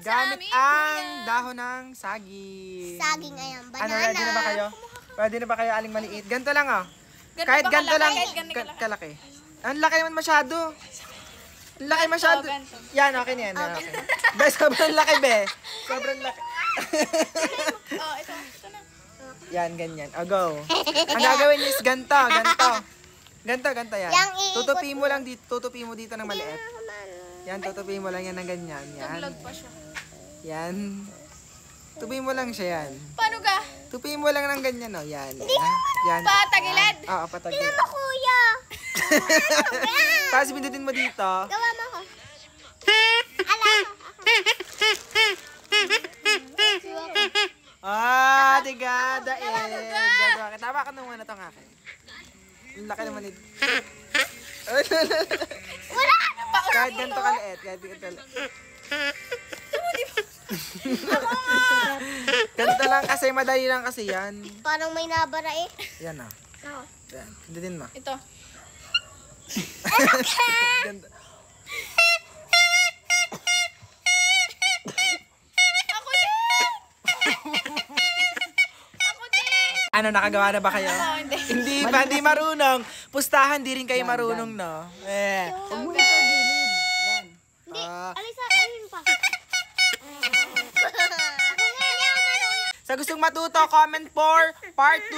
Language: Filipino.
Gamit ang dahon ng saging. Saging ayan, banana. Ano, ready na ba kayo? Ready na ba kayo, aling maliit? Ganito lang, oh. Kahit ganito lang, kalaki. Ang laki naman masyado. Ang laki masyado. Yan, okay na yan. Okay. Be, sobrang laki, be. Sobrang laki. Ito na. Yan, ganyan. O, go. Ang gagawin niyo is ganito, ganito. Ganito yan. Tutupi mo lang dito, tutupi mo dito ng maliit. Yan, tutupi mo lang yan ng ganyan. Yan. Nag-vlog pa siya. Yan. Tupi mo lang siya, yan. Paano ka? Tupi mo lang ng ganyan, oh. Yan. Yan. Patagilid? Oo, patagilid. Ano, kuya? Tapos pindutin mo dito. Gawa mo ko. Alam Ah, tigada eh. Gagawa ka. Tama ka nung ano itong akin. Ang laki naman ito. Wala! Kahit ganito kaliit. Kahit ganito kaliit. Ganito lang kasi, madali lang kasi yan. Parang may nabara eh. Yan ah. Yan. Pindutin mo. Ito. Ganito. Ako din! Ako din! Ano, nakagawa na ba kayo? Oo, hindi. Hindi pa, hindi marunong. Pustahan, di rin kayo marunong, no? Eh. Huwag mo ito gilid. Yan. Alisa, ayun pa. Sa gustong matuto, comment for part 2.